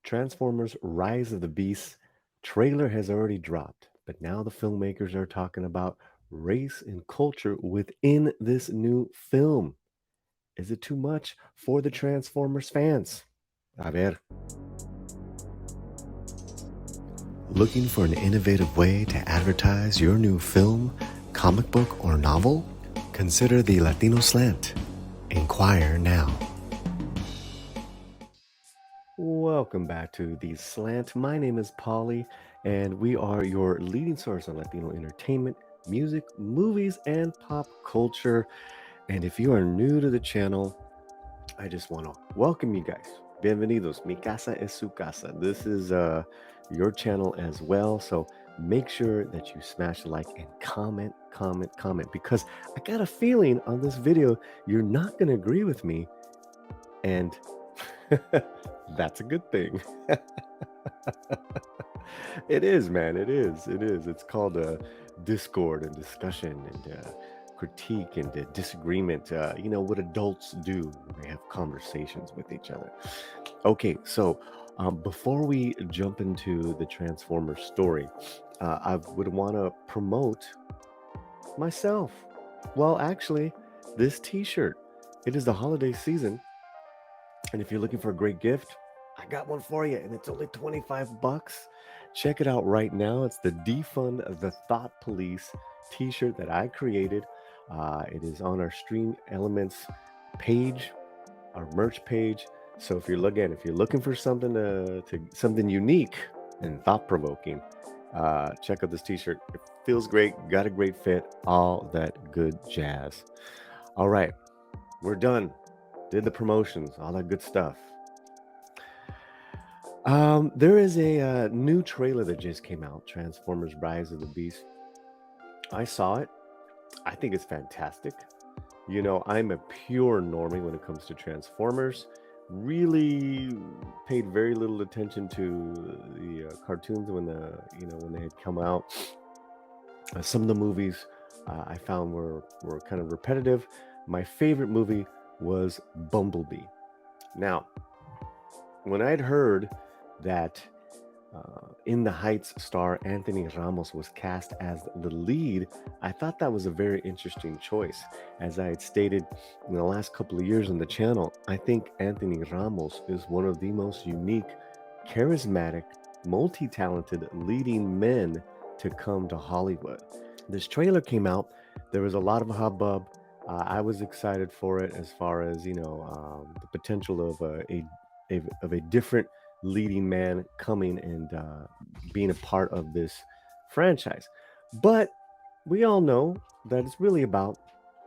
Transformers Rise of the Beasts trailer has already dropped, but now the filmmakers are talking about race and culture within this new film. Is it too much for the Transformers fans? A ver. Looking for an innovative way to advertise your new film, comic book, or novel? Consider the Latino Slant. Inquire now. Welcome back to The Slant. My name is Paulie, and we are your leading source on Latino entertainment, music, movies, and pop culture. And if you are new to the channel, I just want to welcome you guys. Bienvenidos. Mi casa es su casa. This is your channel as well. So make sure that you smash the like and comment, because I got a feeling on this video you're not going to agree with me. And that's a good thing. It is, man. It is. It is. It's called discord and discussion and critique and disagreement. What adults do when they have conversations with each other. Okay, so before we jump into the Transformers story, I would want to promote myself. Well, actually, this T-shirt. It is the holiday season, and if you're looking for a great gift, I got one for you, and it's only 25 bucks. Check it out right now. It's the Defund the Thought Police t-shirt that I created. It is on our Stream Elements page, our merch page. So if you're looking for something to something unique and thought-provoking, check out this t-shirt. It feels great, got a great fit, all that good jazz. All right, we're done. Did the promotions, all that good stuff. There is a new trailer that just came out, Transformers Rise of the Beast. I saw it. I think it's fantastic. I'm a pure normie when it comes to Transformers. Really paid very little attention to the cartoons when they had come out. Some of the movies I found were kind of repetitive. My favorite movie was Bumblebee. Now, when I'd heard that In the Heights star Anthony Ramos was cast as the lead, I thought that was a very interesting choice. As I had stated in the last couple of years on the channel, I think Anthony Ramos is one of the most unique, charismatic, multi-talented leading men to come to Hollywood. This trailer came out. There was a lot of hubbub. I was excited for it as far as the potential of a different leading man coming and being a part of this franchise. But we all know that it's really about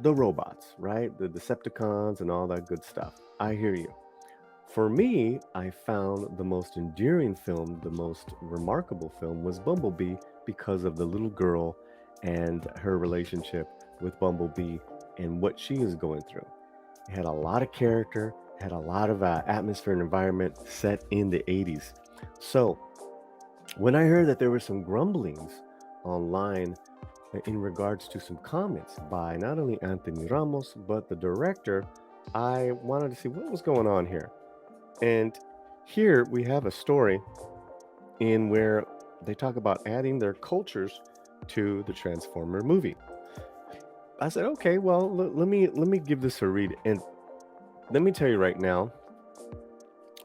the robots, right? The Decepticons and all that good stuff. I hear you. For me, I found the most endearing film, the most remarkable film was Bumblebee because of the little girl and her relationship with Bumblebee and what she is going through. It had a lot of character, had a lot of atmosphere and environment set in the 80s. So when I heard that there were some grumblings online in regards to some comments by not only Anthony Ramos, but the director, I wanted to see what was going on here. And here we have a story in where they talk about adding their cultures to the Transformer movie. I said, okay, well, let me give this a read. And let me tell you right now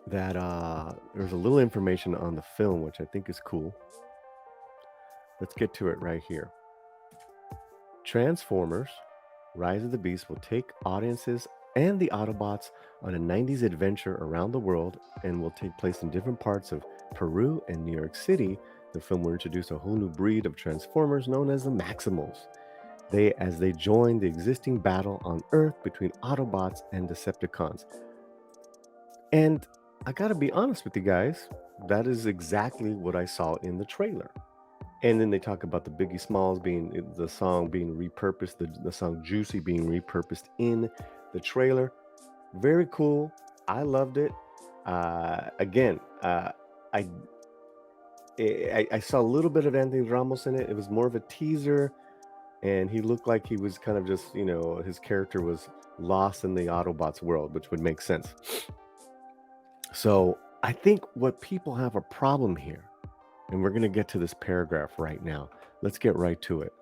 that there's a little information on the film, which I think is cool. Let's get to it right here. Transformers Rise of the Beast will take audiences and the Autobots on a 90s adventure around the world and will take place in different parts of Peru and New York City. The film will introduce a whole new breed of Transformers known as the Maximals. As they join the existing battle on Earth between Autobots and Decepticons. And I gotta be honest with you guys, that is exactly what I saw in the trailer. And then they talk about the Biggie Smalls the song being repurposed, the song Juicy being repurposed in the trailer. Very cool. I loved it. Again, I saw a little bit of Anthony Ramos in it. It was more of a teaser, and he looked like he was kind of just, his character was lost in the Autobots world, which would make sense. So I think what people have a problem here, and we're going to get to this paragraph right now. Let's get right to it.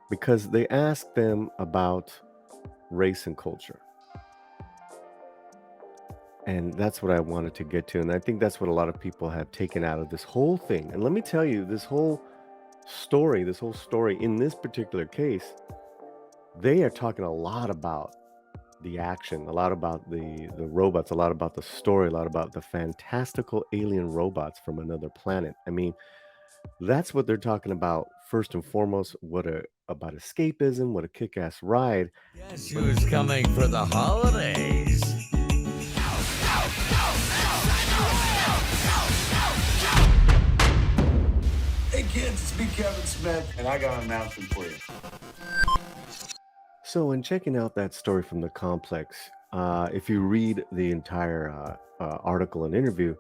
Because they ask them about race and culture. And that's what I wanted to get to. And I think that's what a lot of people have taken out of this whole thing. And let me tell you, this whole story in this particular case, they are talking a lot about the action, a lot about the robots, a lot about the story, a lot about the fantastical alien robots from another planet. I mean, that's what they're talking about first and foremost. About escapism, what a kick-ass ride. Guess who's coming for the holidays? Hey kids, it's me, Kevin Smith, and I got an announcement for you. So, in checking out that story from the complex, if you read the entire article and interview,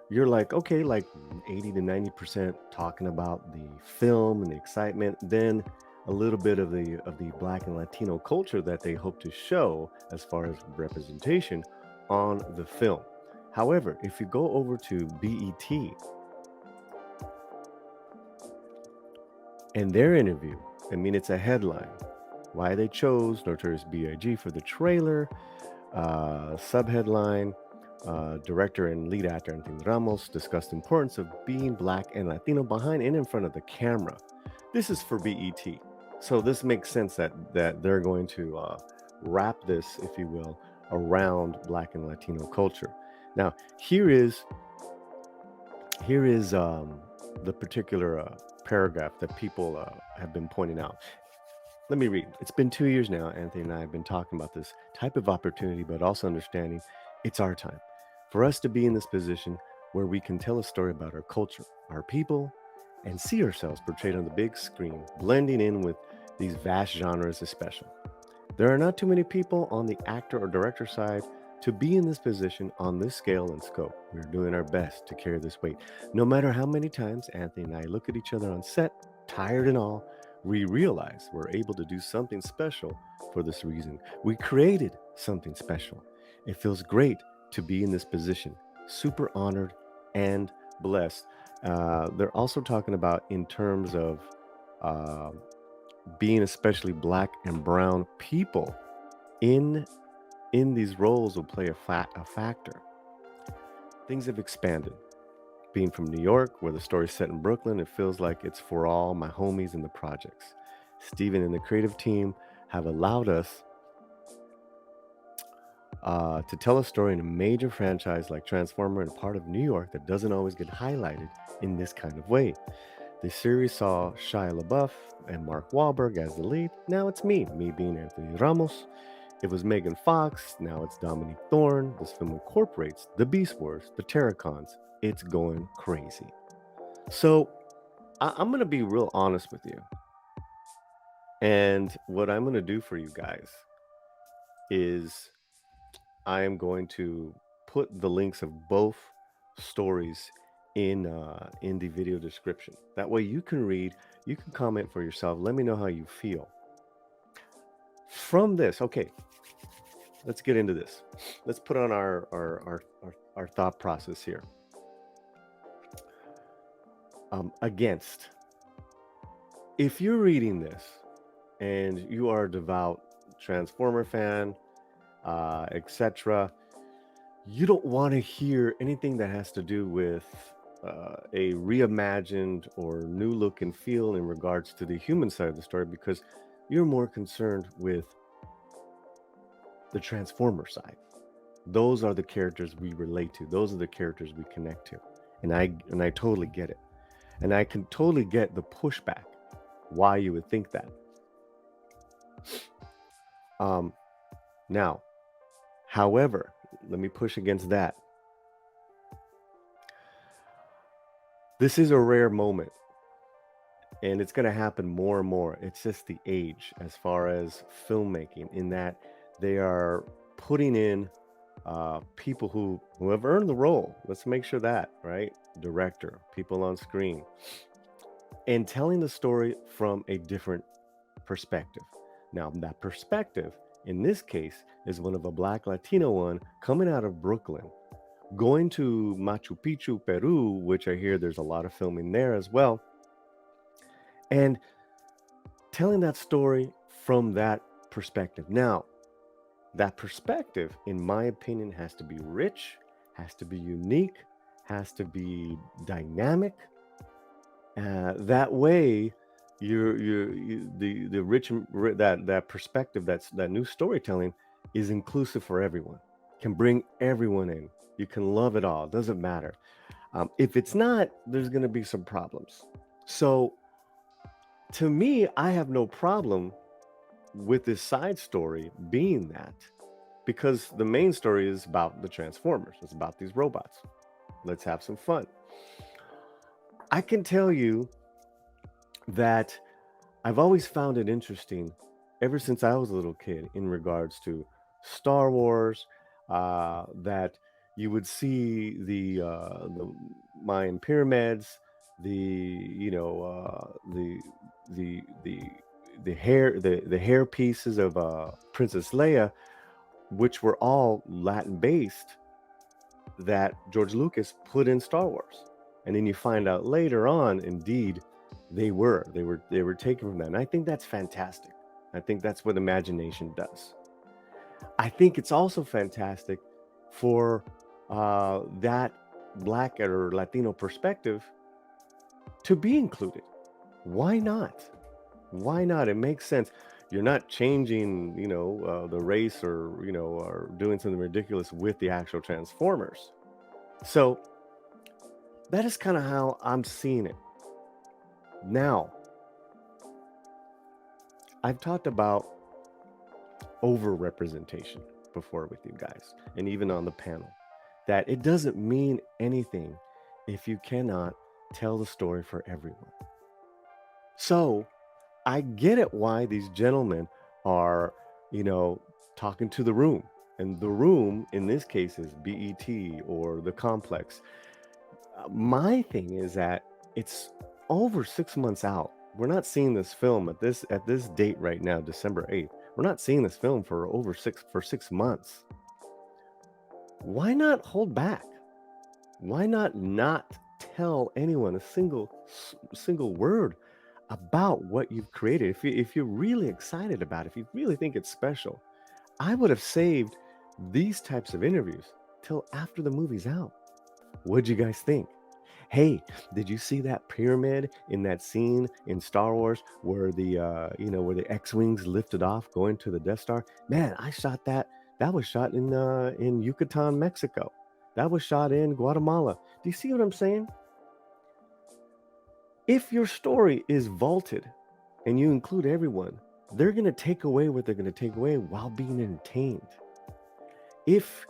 you're like, okay, like 80 to 90% talking about the film and the excitement, then a little bit of the Black and Latino culture that they hope to show as far as representation on the film. However, if you go over to BET and their interview, I mean, it's a headline. Why they chose Notorious B.I.G. for the trailer, subheadline, director and lead actor Anthony Ramos discussed the importance of being Black and Latino behind and in front of the camera. This is for BET. So this makes sense that they're going to wrap this, if you will, around Black and Latino culture. Now, here is the particular paragraph that people have been pointing out. Let me read. It's been 2 years now. Anthony and I have been talking about this type of opportunity, but also understanding it's our time for us to be in this position where we can tell a story about our culture, our people, and see ourselves portrayed on the big screen, blending in with these vast genres is special. There are not too many people on the actor or director side to be in this position on this scale and scope. We're doing our best to carry this weight. No matter how many times Anthony and I look at each other on set, tired and all, we realize we're able to do something special for this reason. We created something special. It feels great to be in this position. Super honored and blessed. They're also talking about in terms of uh, being especially Black and brown people in these roles will play a factor. Things have expanded. Being from New York, where the story's set in Brooklyn, it feels like it's for all my homies in the projects. Steven and the creative team have allowed us to tell a story in a major franchise like Transformer and a part of New York that doesn't always get highlighted in this kind of way. The series saw Shia LaBeouf and Mark Wahlberg as the lead. Now it's me being Anthony Ramos. It was Megan Fox, now it's Dominique Thorne. This film incorporates the Beast Wars, the Terracons. It's going crazy. So I'm going to be real honest with you. And what I'm going to do for you guys is I am going to put the links of both stories in the video description. That way you can read, you can comment for yourself. Let me know how you feel. From this, okay, let's get into this. Let's put on our thought process here. Against, if you're reading this and you are a devout Transformer fan, etc., you don't want to hear anything that has to do with a reimagined or new look and feel in regards to the human side of the story, because you're more concerned with the Transformer side. Those are the characters we relate to. Those are the characters we connect to. And I totally get it. And I can totally get the pushback why you would think that. Now, however, let me push against that. This is a rare moment, and it's going to happen more and more. It's just the age as far as filmmaking, in that they are putting in people who have earned the role. Let's make sure that, right? Director, people on screen, and telling the story from a different perspective. Now, that perspective in this case is one of a Black Latino one coming out of Brooklyn, going to Machu Picchu, Peru, which I hear there's a lot of filming there as well, and telling that story from that perspective. Now, that perspective, in my opinion, has to be rich, has to be unique, has to be dynamic. That way, the rich that perspective, that new storytelling is inclusive for everyone. Can bring everyone in. You can love it all. Doesn't matter. If it's not, there's going to be some problems. So to me, I have no problem with this side story being that, because the main story is about the Transformers. It's about these robots. Let's have some fun. I can tell you that I've always found it interesting ever since I was a little kid in regards to Star Wars, that you would see the Mayan pyramids, the the the hair pieces of Princess Leia, which were all Latin based, that George Lucas put in Star Wars. And then you find out later on, indeed, they were taken from that. And I think that's fantastic. I think that's what imagination does. I think it's also fantastic for that Black or Latino perspective to be included. Why not? Why not? It makes sense. You're not changing, the race, or or doing something ridiculous with the actual Transformers. So that is kind of how I'm seeing it. Now, I've talked about over representation before with you guys, and even on the panel, that it doesn't mean anything if you cannot tell the story for everyone. So I get it why these gentlemen are, you know, talking to the room. And the room in this case is BET or the complex. My thing is that it's over 6 months out. We're not seeing this film at this date right now, December 8th. We're not seeing this film for 6 months. Why not hold back? Why not tell anyone a single word about what you've created? If you're really excited about it, if you really think it's special, I would have saved these types of interviews till after the movie's out. What'd you guys think? Hey, did you see that pyramid in that scene in Star Wars where the X-wings lifted off going to the Death Star? Man, I shot that. That was shot in Yucatan, Mexico. That was shot in Guatemala. Do you see what I'm saying? If your story is vaulted and you include everyone, they're going to take away what they're going to take away while being entertained. If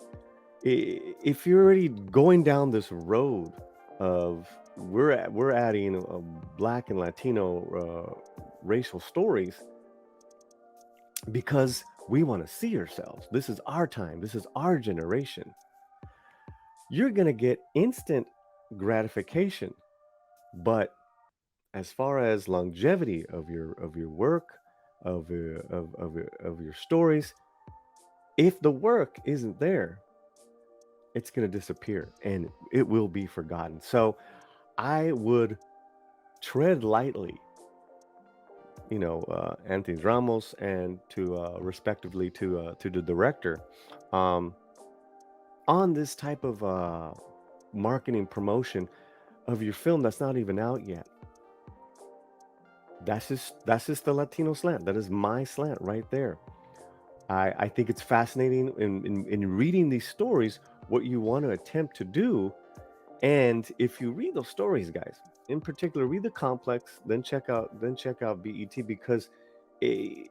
if you're already going down this road of we're adding Black and Latino racial stories because we want to see ourselves. This is our time. This is our generation. You're going to get instant gratification, but as far as longevity of your work, of your stories, if the work isn't there, it's going to disappear and it will be forgotten. So I would tread lightly, Anthony Ramos, and to respectively to the director, um, on this type of marketing promotion of your film that's not even out yet. That's just the Latino slant. That is my slant right there. I think it's fascinating in reading these stories, what you want to attempt to do. And if you read those stories, guys, in particular, read the complex, then check out BET, because eh,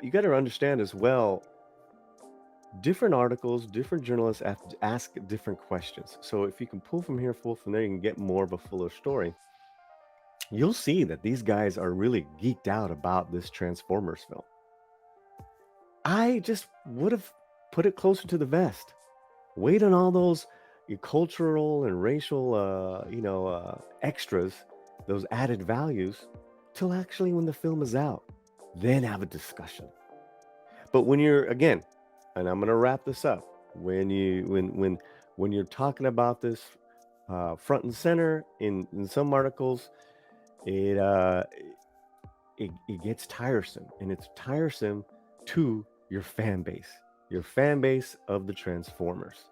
you got to understand as well, different articles, different journalists ask different questions. So if you can pull from here, pull from there, you can get more of a fuller story. You'll see that these guys are really geeked out about this Transformers film. I just would have put it closer to the vest. Wait on all those cultural and racial, extras, those added values, till actually when the film is out. Then have a discussion. But when you're, again, and I'm gonna wrap this up, when when you're talking about this front and center in some articles, it it gets tiresome, and it's tiresome to your fan base of the Transformers.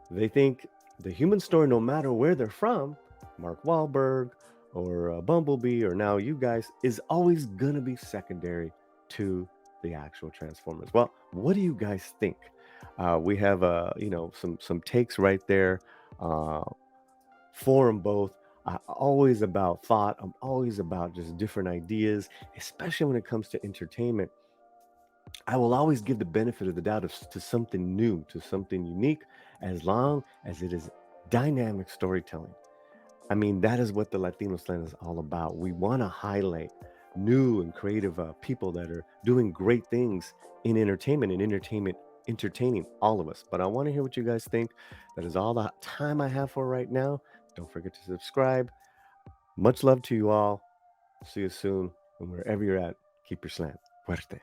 They think the human story, no matter where they're from, Mark Wahlberg or Bumblebee or now you guys, is always gonna be secondary to the actual Transformers. Well, what do you guys think? We have some takes right there uh, for them both. Always about thought. I'm always about just different ideas, especially when it comes to entertainment. I will always give the benefit of the doubt to something new, to something unique, as long as it is dynamic storytelling. I mean, that is what the Latino Slant is all about. We want to highlight new and creative people that are doing great things in entertainment and entertaining all of us. But I want to hear what you guys think. That is all the time I have for right now. Don't forget to subscribe. Much love to you all. See you soon. And wherever you're at, keep your slant fuerte.